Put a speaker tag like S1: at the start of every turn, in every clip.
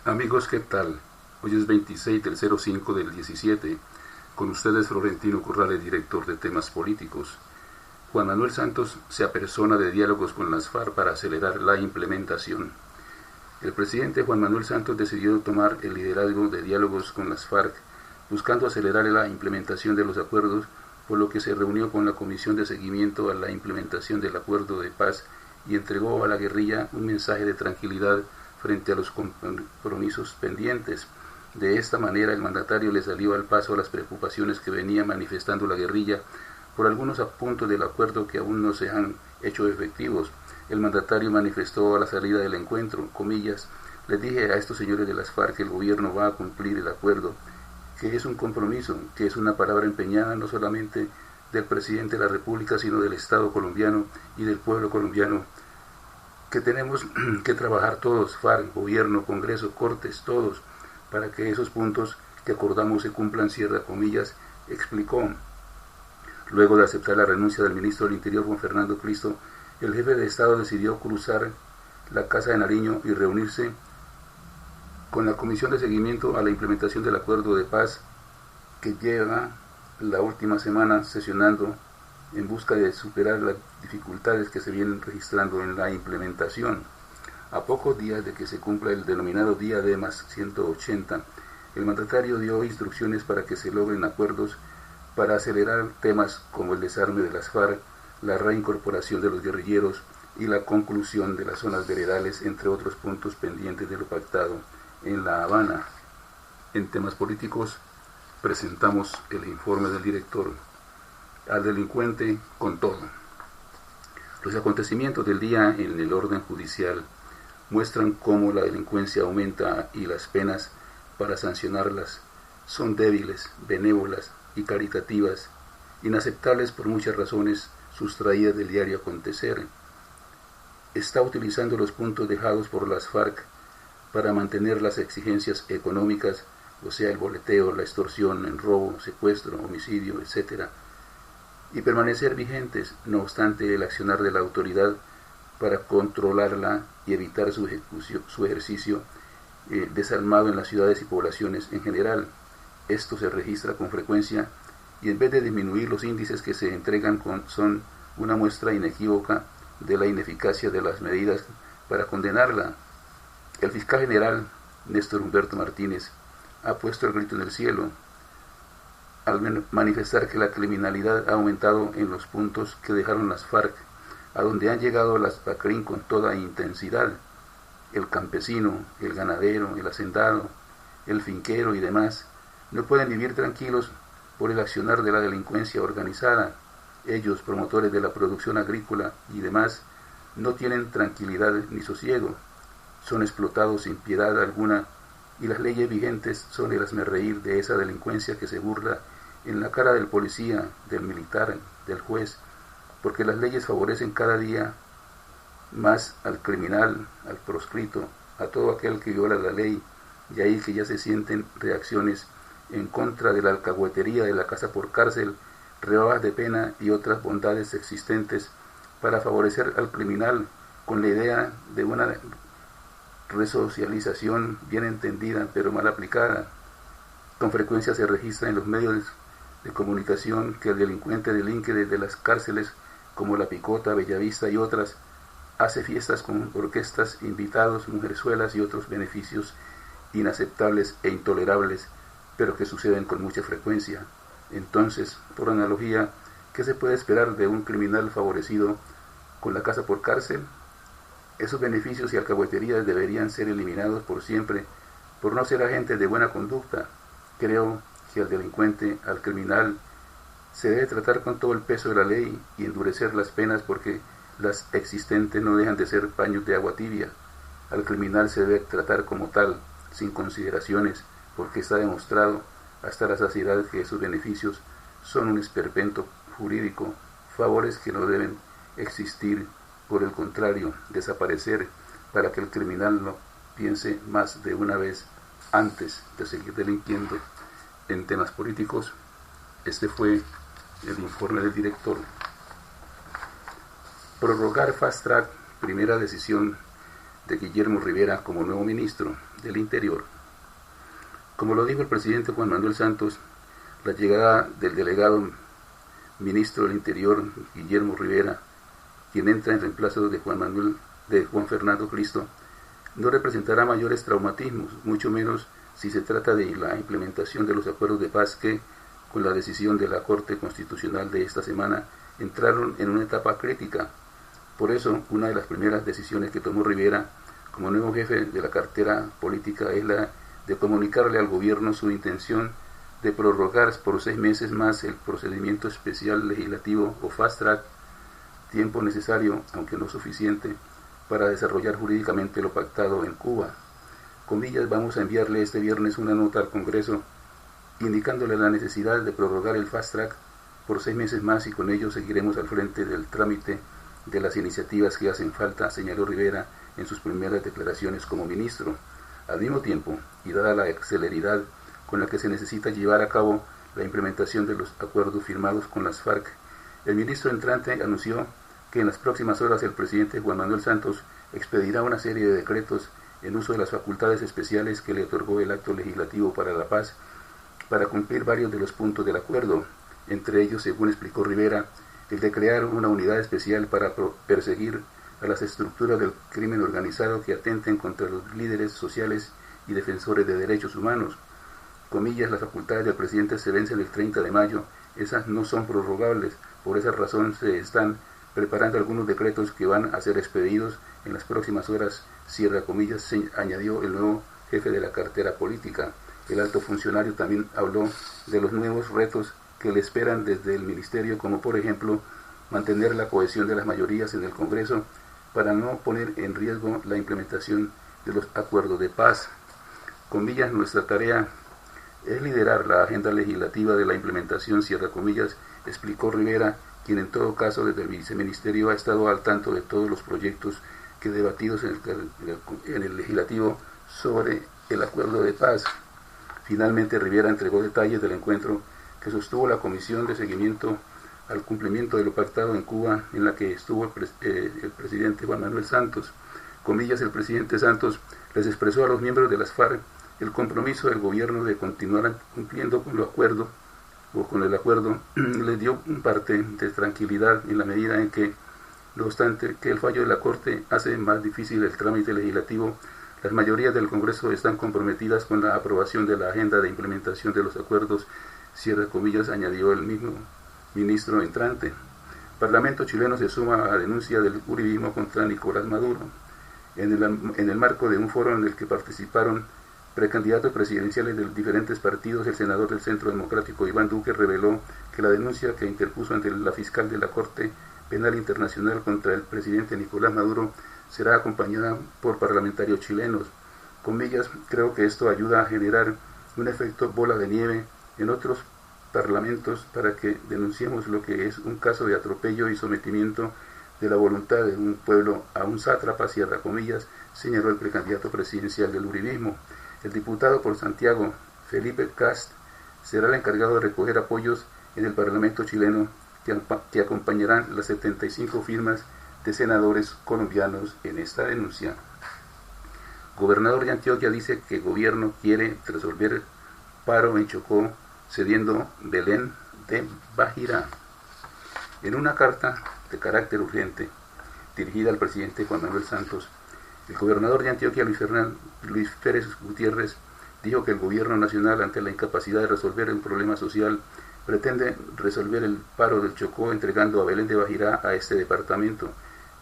S1: Amigos, ¿qué tal? Hoy es 26 del 05 del 17. Con ustedes Florentino Corrales, director de temas políticos. Juan Manuel Santos se apersona de diálogos con las FARC para acelerar la implementación. El presidente Juan Manuel Santos decidió tomar el liderazgo de diálogos con las FARC, buscando acelerar la implementación de los acuerdos, por lo que se reunió con la Comisión de Seguimiento a la implementación del Acuerdo de Paz y entregó a la guerrilla un mensaje de tranquilidad frente a los compromisos pendientes. De esta manera, el mandatario le salió al paso a las preocupaciones que venía manifestando la guerrilla por algunos puntos del acuerdo que aún no se han hecho efectivos. El mandatario manifestó a la salida del encuentro, comillas, les dije a estos señores de las FARC que el gobierno va a cumplir el acuerdo, que es un compromiso, que es una palabra empeñada no solamente del presidente de la República, sino del Estado colombiano y del pueblo colombiano, que tenemos que trabajar todos, FARC, gobierno, Congreso, Cortes, todos, para que esos puntos que acordamos se cumplan, cierra comillas, explicó. Luego de aceptar la renuncia del ministro del Interior, Juan Fernando Cristo, el jefe de Estado decidió cruzar la Casa de Nariño y reunirse con la Comisión de Seguimiento a la implementación del Acuerdo de Paz, que lleva la última semana sesionando en busca de superar las dificultades que se vienen registrando en la implementación. A pocos días de que se cumpla el denominado Día D más 180, el mandatario dio instrucciones para que se logren acuerdos para acelerar temas como el desarme de las FARC, la reincorporación de los guerrilleros y la conclusión de las zonas veredales, entre otros puntos pendientes de lo pactado en La Habana. En temas políticos presentamos el informe del director. Al delincuente con todo. Los acontecimientos del día en el orden judicial muestran cómo la delincuencia aumenta y las penas para sancionarlas son débiles, benévolas y caritativas, inaceptables por muchas razones sustraídas del diario acontecer. Está utilizando los puntos dejados por las FARC para mantener las exigencias económicas, o sea, el boleteo, la extorsión, el robo, secuestro, homicidio, etc., y permanecer vigentes, no obstante el accionar de la autoridad para controlarla y evitar su ejercicio desalmado en las ciudades y poblaciones en general. Esto se registra con frecuencia y en vez de disminuir los índices que se entregan son una muestra inequívoca de la ineficacia de las medidas para condenarla. El fiscal general Néstor Humberto Martínez ha puesto el grito en el cielo al manifestar que la criminalidad ha aumentado en los puntos que dejaron las FARC, a donde han llegado las PACRIN con toda intensidad. El campesino, el ganadero, el hacendado, el finquero y demás no pueden vivir tranquilos por el accionar de la delincuencia organizada. Ellos, promotores de la producción agrícola y demás, no tienen tranquilidad ni sosiego. Son explotados sin piedad alguna y las leyes vigentes son el hazmerreír de esa delincuencia que se burla en la cara del policía, del militar, del juez, porque las leyes favorecen cada día más al criminal, al proscrito, a todo aquel que viola la ley, y ahí que ya se sienten reacciones en contra de la alcahuetería de la casa por cárcel, rebajas de pena y otras bondades existentes para favorecer al criminal con la idea de una resocialización bien entendida pero mal aplicada. Con frecuencia se registra en los medios de comunicación que el delincuente delinque desde las cárceles como La Picota, Bellavista y otras, hace fiestas con orquestas, invitados, mujerzuelas y otros beneficios inaceptables e intolerables, pero que suceden con mucha frecuencia. Entonces, por analogía, ¿qué se puede esperar de un criminal favorecido con la casa por cárcel? Esos beneficios y alcahueterías deberían ser eliminados por siempre, por no ser agentes de buena conducta. Creo que al delincuente, al criminal, se debe tratar con todo el peso de la ley y endurecer las penas porque las existentes no dejan de ser paños de agua tibia. Al criminal se debe tratar como tal, sin consideraciones, porque está demostrado hasta la saciedad que sus beneficios son un esperpento jurídico, favores que no deben existir, por el contrario, desaparecer para que el criminal no piense más de una vez antes de seguir delinquiendo. En temas políticos, este fue el informe del director. Prorrogar Fast Track, primera decisión de Guillermo Rivera como nuevo ministro del Interior. Como lo dijo el presidente Juan Manuel Santos, la llegada del delegado ministro del Interior, Guillermo Rivera, quien entra en reemplazo de Juan Fernando Cristo, no representará mayores traumatismos, mucho menos si se trata de la implementación de los acuerdos de paz que, con la decisión de la Corte Constitucional de esta semana, entraron en una etapa crítica. Por eso, una de las primeras decisiones que tomó Rivera como nuevo jefe de la cartera política es la de comunicarle al gobierno su intención de prorrogar por 6 meses más el procedimiento especial legislativo o fast track, tiempo necesario, aunque no suficiente, para desarrollar jurídicamente lo pactado en Cuba. Comillas, vamos a enviarle este viernes una nota al Congreso indicándole la necesidad de prorrogar el fast track por 6 meses más y con ello seguiremos al frente del trámite de las iniciativas que hacen falta, señaló Rivera en sus primeras declaraciones como ministro. Al mismo tiempo, y dada la celeridad con la que se necesita llevar a cabo la implementación de los acuerdos firmados con las FARC, el ministro entrante anunció que en las próximas horas el presidente Juan Manuel Santos expedirá una serie de decretos en uso de las facultades especiales que le otorgó el Acto Legislativo para la Paz para cumplir varios de los puntos del acuerdo, entre ellos, según explicó Rivera, el de crear una unidad especial para perseguir a las estructuras del crimen organizado que atenten contra los líderes sociales y defensores de derechos humanos. Comillas, las facultades del presidente se vencen el 30 de mayo, esas no son prorrogables, por esa razón se están preparando algunos decretos que van a ser expedidos en las próximas horas, cierra comillas, se añadió el nuevo jefe de la cartera política. El alto funcionario también habló de los nuevos retos que le esperan desde el ministerio, como por ejemplo mantener la cohesión de las mayorías en el Congreso para no poner en riesgo la implementación de los acuerdos de paz. Comillas, nuestra tarea es liderar la agenda legislativa de la implementación, cierra comillas, explicó Rivera, quien en todo caso desde el viceministerio ha estado al tanto de todos los proyectos que debatidos en el legislativo sobre el acuerdo de paz. Finalmente, Rivera entregó detalles del encuentro que sostuvo la Comisión de Seguimiento al Cumplimiento de lo Pactado en Cuba, en la que estuvo el presidente Juan Manuel Santos. Comillas, el presidente Santos les expresó a los miembros de las FARC el compromiso del gobierno de continuar cumpliendo con el acuerdo, les dio un parte de tranquilidad en la medida en que, no obstante que el fallo de la Corte hace más difícil el trámite legislativo, las mayorías del Congreso están comprometidas con la aprobación de la agenda de implementación de los acuerdos, cierra comillas, añadió el mismo ministro entrante. El Parlamento chileno se suma a la denuncia del uribismo contra Nicolás Maduro. En el marco de un foro en el que participaron precandidatos presidenciales de diferentes partidos, el senador del Centro Democrático Iván Duque reveló que la denuncia que interpuso ante la fiscal de la Corte Penal Internacional contra el presidente Nicolás Maduro será acompañada por parlamentarios chilenos. Comillas, creo que esto ayuda a generar un efecto bola de nieve en otros parlamentos para que denunciemos lo que es un caso de atropello y sometimiento de la voluntad de un pueblo a un sátrapa, cierra comillas, señaló el precandidato presidencial del uribismo. El diputado por Santiago, Felipe Cast, será el encargado de recoger apoyos en el Parlamento chileno que acompañarán las 75 firmas de senadores colombianos en esta denuncia. Gobernador de Antioquia dice que el gobierno quiere resolver paro en Chocó cediendo Belén de Bajirá. En una carta de carácter urgente dirigida al presidente Juan Manuel Santos, el gobernador de Antioquia, Luis Pérez Gutiérrez, dijo que el gobierno nacional, ante la incapacidad de resolver un problema social, pretende resolver el paro del Chocó entregando a Belén de Bajirá a este departamento.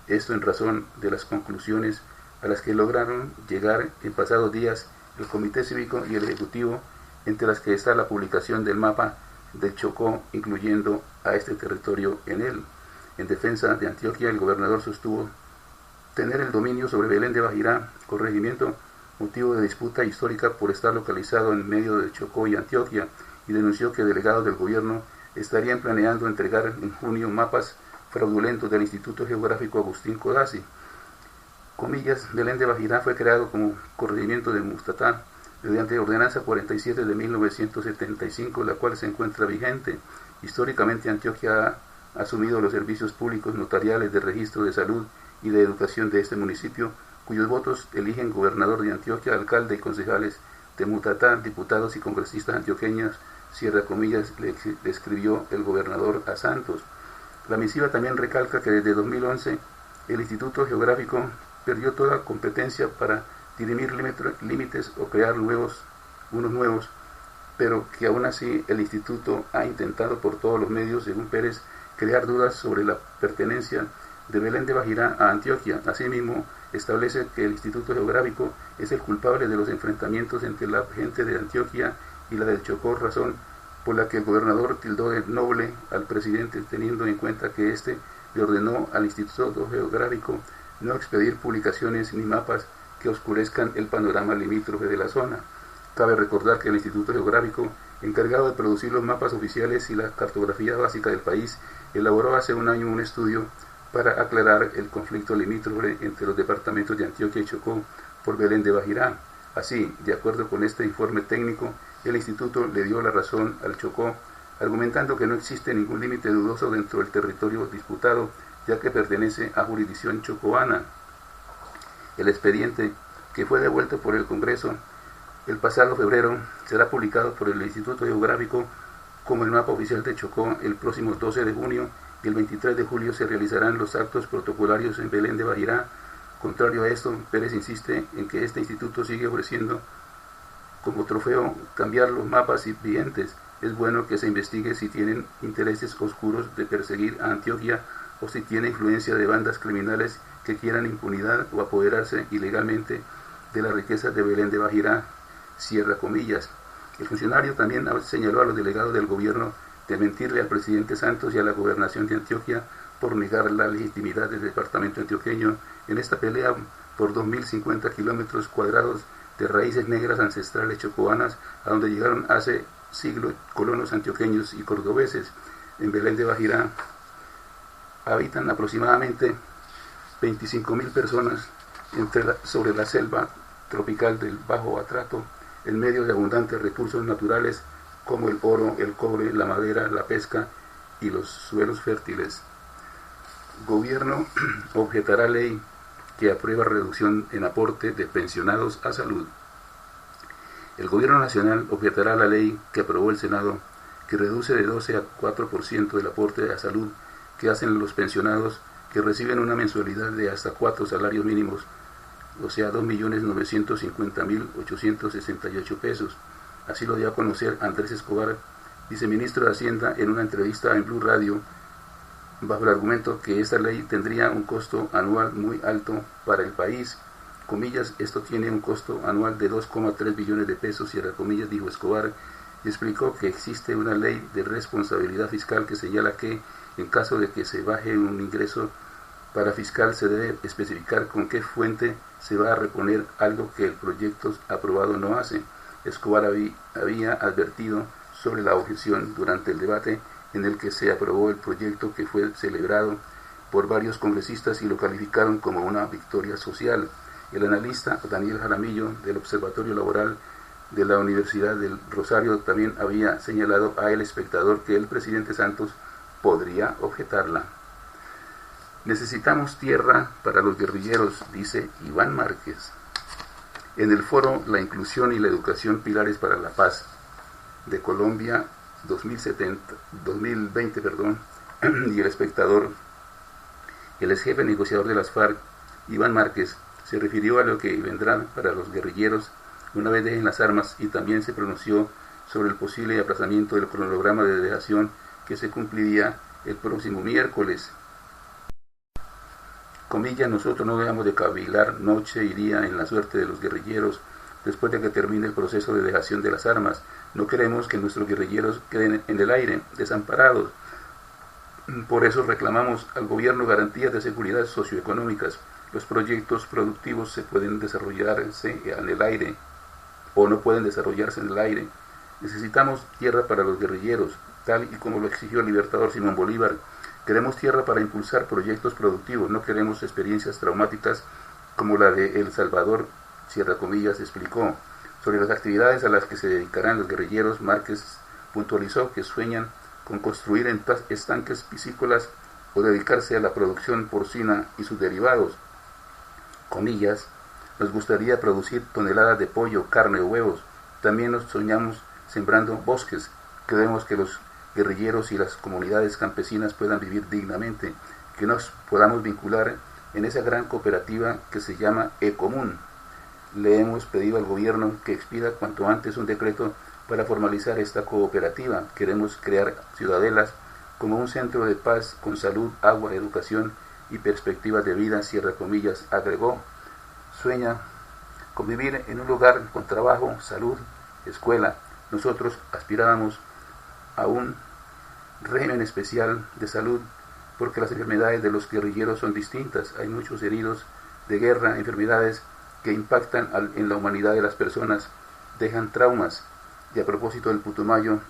S1: Esto en razón de las conclusiones a las que lograron llegar en pasados días el Comité Cívico y el Ejecutivo, entre las que está la publicación del mapa del Chocó, incluyendo a este territorio en él. En defensa de Antioquia, el gobernador sostuvo tener el dominio sobre Belén de Bajirá, corregimiento motivo de disputa histórica por estar localizado en medio de Chocó y Antioquia, y denunció que delegados del gobierno estarían planeando entregar en junio mapas fraudulentos del Instituto Geográfico Agustín Codazzi. Comillas, Belén de Bajirá fue creado como corregimiento de Mustatá mediante Ordenanza 47 de 1975, la cual se encuentra vigente. Históricamente Antioquia ha asumido los servicios públicos notariales de registro de salud y de educación de este municipio, cuyos votos eligen gobernador de Antioquia, alcalde y concejales de Mutatá, diputados y congresistas antioqueños, cierra comillas, le escribió el gobernador a Santos. La misiva también recalca que desde 2011 el Instituto Geográfico perdió toda competencia para dirimir límites o crear unos nuevos, pero que aún así el instituto ha intentado por todos los medios, según Pérez, crear dudas sobre la pertenencia de Belén de Bajirá a Antioquia. Asimismo, establece que el Instituto Geográfico es el culpable de los enfrentamientos entre la gente de Antioquia y la del Chocó, razón por la que el gobernador tildó de noble al presidente, teniendo en cuenta que éste le ordenó al Instituto Geográfico no expedir publicaciones ni mapas que oscurezcan el panorama limítrofe de la zona. Cabe recordar que el Instituto Geográfico, encargado de producir los mapas oficiales y la cartografía básica del país, elaboró hace un año un estudio para aclarar el conflicto limítrofe entre los departamentos de Antioquia y Chocó por Belén de Bajirá. Así, de acuerdo con este informe técnico, el instituto le dio la razón al Chocó, argumentando que no existe ningún límite dudoso dentro del territorio disputado, ya que pertenece a jurisdicción chocoana. El expediente, que fue devuelto por el Congreso el pasado febrero, será publicado por el Instituto Geográfico como el mapa oficial de Chocó el próximo 12 de junio y el 23 de julio se realizarán los actos protocolarios en Belén de Bajirá. Contrario a esto, Pérez insiste en que este instituto sigue ofreciendo como trofeo cambiar los mapas vigentes. Es bueno que se investigue si tienen intereses oscuros de perseguir a Antioquia o si tiene influencia de bandas criminales que quieran impunidad o apoderarse ilegalmente de la riqueza de Belén de Bajirá, cierra comillas. El funcionario también señaló a los delegados del gobierno de mentirle al presidente Santos y a la gobernación de Antioquia por negar la legitimidad del departamento antioqueño en esta pelea por 2.050 kilómetros cuadrados de raíces negras ancestrales chocoanas, a donde llegaron hace siglos colonos antioqueños y cordobeses. En Belén de Bajirá habitan aproximadamente 25.000 personas sobre la selva tropical del Bajo Atrato, en medio de abundantes recursos naturales como el oro, el cobre, la madera, la pesca y los suelos fértiles. Gobierno objetará ley que aprueba reducción en aporte de pensionados a salud. El Gobierno Nacional objetará la ley que aprobó el Senado, que reduce de 12 a 4% del aporte a salud que hacen los pensionados que reciben una mensualidad de hasta 4 salarios mínimos, o sea 2.950.868 pesos. Así lo dio a conocer Andrés Escobar, viceministro de Hacienda, en una entrevista en Blue Radio, bajo el argumento que esta ley tendría un costo anual muy alto para el país. Comillas, esto tiene un costo anual de 2,3 billones de pesos, cierra comillas, dijo Escobar, y explicó que existe una ley de responsabilidad fiscal que señala que, en caso de que se baje un ingreso para fiscal, se debe especificar con qué fuente se va a reponer, algo que el proyecto aprobado no hace. Escobar había advertido sobre la objeción durante el debate en el que se aprobó el proyecto, que fue celebrado por varios congresistas y lo calificaron como una victoria social. El analista Daniel Jaramillo, del Observatorio Laboral de la Universidad del Rosario, también había señalado a El Espectador que el presidente Santos podría objetarla. Necesitamos tierra para los guerrilleros, dice Iván Márquez. En el foro La inclusión y la educación, pilares para la paz de Colombia 2020, y El Espectador, el ex jefe negociador de las FARC, Iván Márquez, se refirió a lo que vendrá para los guerrilleros una vez dejen las armas, y también se pronunció sobre el posible aplazamiento del cronograma de dejación que se cumpliría el próximo miércoles. Comillas, nosotros no debemos de cavilar noche y día en la suerte de los guerrilleros después de que termine el proceso de dejación de las armas. No queremos que nuestros guerrilleros queden en el aire, desamparados. Por eso reclamamos al gobierno garantías de seguridad socioeconómicas. Los proyectos productivos se pueden desarrollarse en el aire o no pueden desarrollarse en el aire. Necesitamos tierra para los guerrilleros, tal y como lo exigió el libertador Simón Bolívar. Queremos tierra para impulsar proyectos productivos, no queremos experiencias traumáticas como la de El Salvador, cierra comillas, explicó. Sobre las actividades a las que se dedicarán los guerrilleros, Márquez puntualizó que sueñan con construir estanques piscícolas o dedicarse a la producción porcina y sus derivados. Comillas, Nos gustaría producir toneladas de pollo, carne o huevos. También nos soñamos sembrando bosques. Queremos que los guerrilleros y las comunidades campesinas puedan vivir dignamente, que nos podamos vincular en esa gran cooperativa que se llama Ecomún. Le hemos pedido al gobierno que expida cuanto antes un decreto para formalizar esta cooperativa. Queremos crear ciudadelas como un centro de paz con salud, agua, educación y perspectivas de vida, cierra comillas, agregó. Sueña con vivir en un lugar con trabajo, salud, escuela. Nosotros aspirábamos a un régimen especial de salud porque las enfermedades de los guerrilleros son distintas. Hay muchos heridos de guerra, enfermedades que impactan en la humanidad de las personas, dejan traumas. Y a propósito del Putumayo,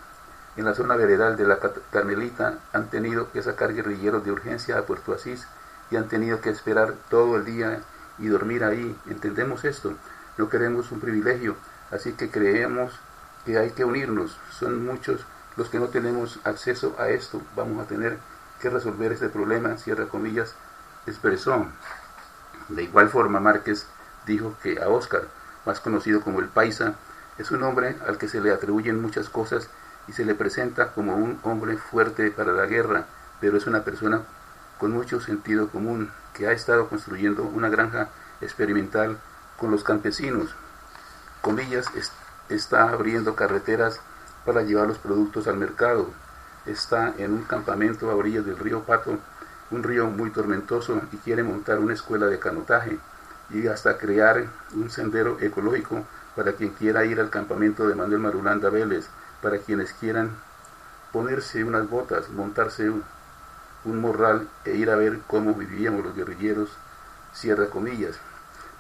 S1: en la zona veredal de la Carmelita han tenido que sacar guerrilleros de urgencia a Puerto Asís y han tenido que esperar todo el día y dormir ahí. Entendemos esto, no queremos un privilegio, así que creemos que hay que unirnos. Son muchos los que no tenemos acceso a esto, vamos a tener que resolver este problema, cierra comillas, expresó. De igual forma, Márquez dijo que a Óscar, más conocido como el Paisa, es un hombre al que se le atribuyen muchas cosas y se le presenta como un hombre fuerte para la guerra, pero es una persona con mucho sentido común que ha estado construyendo una granja experimental con los campesinos. Comillas, está abriendo carreteras para llevar los productos al mercado. Está en un campamento a orillas del río Pato, un río muy tormentoso, y quiere montar una escuela de canotaje y hasta crear un sendero ecológico para quien quiera ir al campamento de Manuel Marulanda Vélez, para quienes quieran ponerse unas botas, montarse un morral e ir a ver cómo vivíamos los guerrilleros, cierra comillas.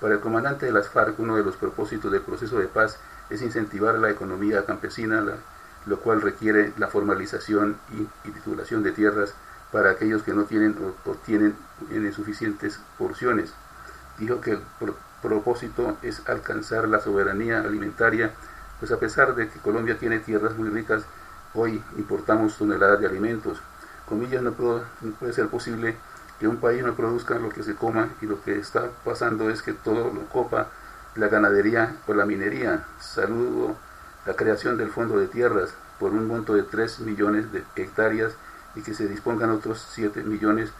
S1: Para el comandante de las FARC, uno de los propósitos del proceso de paz es incentivar la economía campesina, lo cual requiere la formalización y titulación de tierras para aquellos que no tienen o tienen en insuficientes porciones. Dijo que el propósito es alcanzar la soberanía alimentaria, pues a pesar de que Colombia tiene tierras muy ricas, hoy importamos toneladas de alimentos. Comillas, no puede ser posible que un país no produzca lo que se coma, y lo que está pasando es que todo lo copa la ganadería o la minería. Saludo la creación del Fondo de Tierras por un monto de 3 millones de hectáreas y que se dispongan otros 7 millones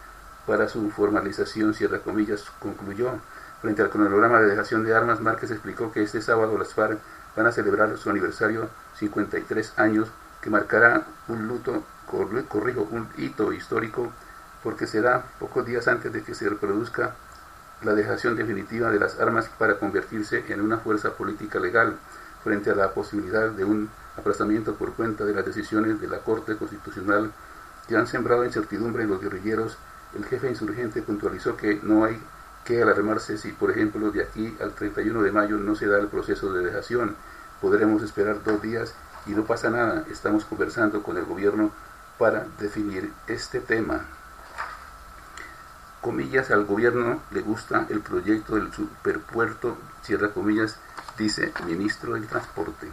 S1: para su formalización, cierra comillas, concluyó. Frente al cronograma de dejación de armas, Márquez explicó que este sábado las FARC van a celebrar su aniversario 53 años, que marcará un un hito histórico, porque será pocos días antes de que se reproduzca la dejación definitiva de las armas para convertirse en una fuerza política legal, frente a la posibilidad de un aplazamiento por cuenta de las decisiones de la Corte Constitucional que han sembrado incertidumbre en los guerrilleros. El jefe insurgente puntualizó que no hay que alarmarse si, por ejemplo, de aquí al 31 de mayo no se da el proceso de dejación. Podremos esperar 2 días y no pasa nada. Estamos conversando con el gobierno para definir este tema. Comillas, al gobierno le gusta el proyecto del superpuerto, cierra comillas, dice el ministro del Transporte.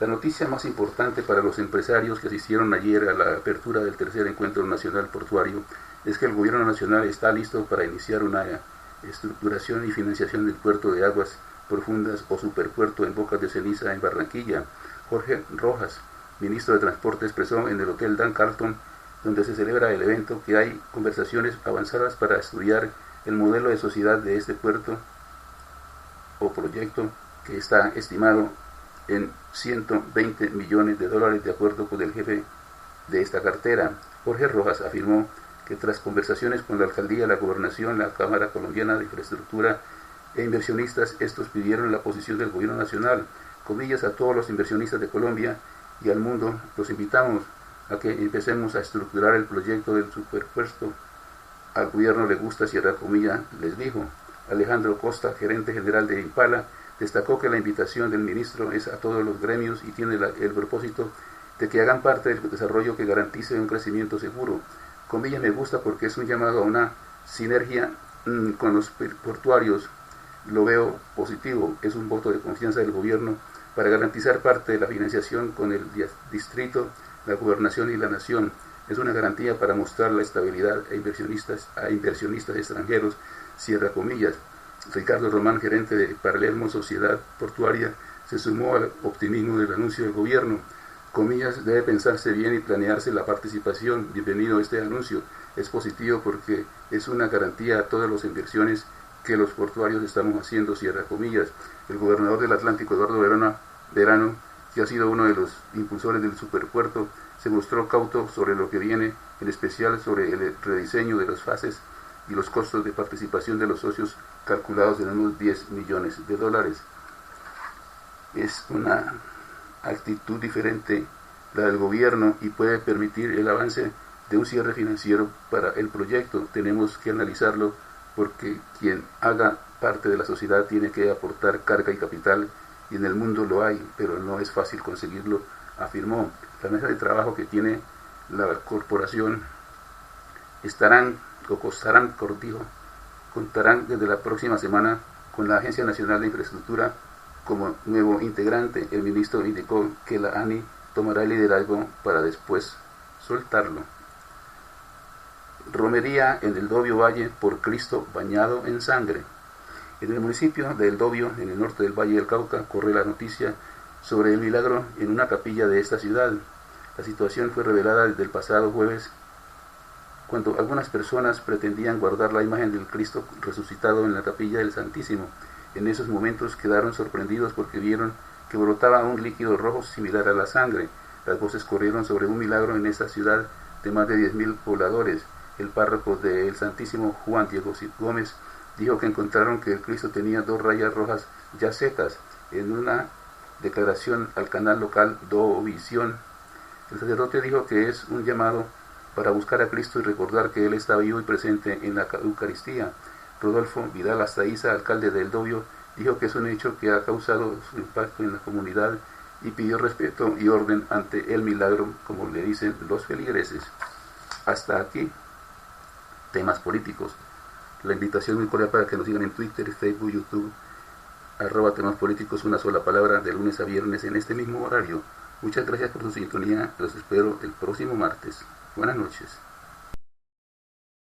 S1: La noticia más importante para los empresarios que asistieron ayer a la apertura del tercer encuentro nacional portuario es que el gobierno nacional está listo para iniciar una estructuración y financiación del puerto de aguas profundas o superpuerto en Bocas de Ceniza en Barranquilla. Jorge Rojas, ministro de Transporte, expresó en el Hotel Dan Carlton, donde se celebra el evento, que hay conversaciones avanzadas para estudiar el modelo de sociedad de este puerto o proyecto, que está estimado en 120 millones de dólares, de acuerdo con el jefe de esta cartera. Jorge Rojas afirmó que tras conversaciones con la alcaldía, la gobernación, la Cámara Colombiana de Infraestructura e inversionistas, estos pidieron la posición del gobierno nacional. Comillas, a todos los inversionistas de Colombia y al mundo, los invitamos a que empecemos a estructurar el proyecto del superpuerto. Al gobierno le gusta, cierra comillas, les dijo. Alejandro Costa, gerente general de Impala, destacó que la invitación del ministro es a todos los gremios y tiene el propósito de que hagan parte del desarrollo que garantice un crecimiento seguro. Comillas, me gusta porque es un llamado a una sinergia con los portuarios. Lo veo positivo, es un voto de confianza del gobierno para garantizar parte de la financiación con el distrito, la gobernación y la nación. Es una garantía para mostrar la estabilidad a inversionistas extranjeros, cierra comillas. Ricardo Román, gerente de Palermo Sociedad Portuaria, se sumó al optimismo del anuncio del gobierno. Comillas, debe pensarse bien y planearse la participación. Bienvenido a este anuncio. Es positivo porque es una garantía a todas las inversiones que los portuarios estamos haciendo, cierra comillas. El gobernador del Atlántico, Eduardo Verano, que ha sido uno de los impulsores del superpuerto, se mostró cauto sobre lo que viene, en especial sobre el rediseño de las fases y los costos de participación de los socios calculados en unos 10 millones de dólares. Es una actitud diferente la del gobierno y puede permitir el avance de un cierre financiero para el proyecto. Tenemos que analizarlo porque quien haga parte de la sociedad tiene que aportar carga y capital, y en el mundo lo hay, pero no es fácil conseguirlo, afirmó. La mesa de trabajo que tiene la corporación contarán desde la próxima semana con la Agencia Nacional de Infraestructura como nuevo integrante. El ministro indicó que la ANI tomará el liderazgo para después soltarlo. Romería en el Dobio Valle por Cristo bañado en sangre. En el municipio de El Dobio, en el norte del Valle del Cauca, corre la noticia sobre el milagro en una capilla de esta ciudad. La situación fue revelada desde el pasado jueves, cuando algunas personas pretendían guardar la imagen del Cristo resucitado en la capilla del Santísimo. En esos momentos quedaron sorprendidos porque vieron que brotaba un líquido rojo similar a la sangre. Las voces corrieron sobre un milagro en esta ciudad de más de 10.000 pobladores. El párroco del Santísimo, Juan Diego Gómez, dijo que encontraron que el Cristo tenía 2 rayas rojas ya secas. En una declaración al canal local Dovisión, el sacerdote dijo que es un llamado para buscar a Cristo y recordar que Él está vivo y presente en la Eucaristía. Rodolfo Vidal Astaiza, alcalde de El Dobio, dijo que es un hecho que ha causado su impacto en la comunidad y pidió respeto y orden ante el milagro, como le dicen los feligreses. Hasta aquí, temas políticos. La invitación muy cordial para que nos sigan en Twitter, Facebook, YouTube, @temas políticos, una sola palabra, de lunes a viernes en este mismo horario. Muchas gracias por su sintonía, los espero el próximo martes. Buenas noches.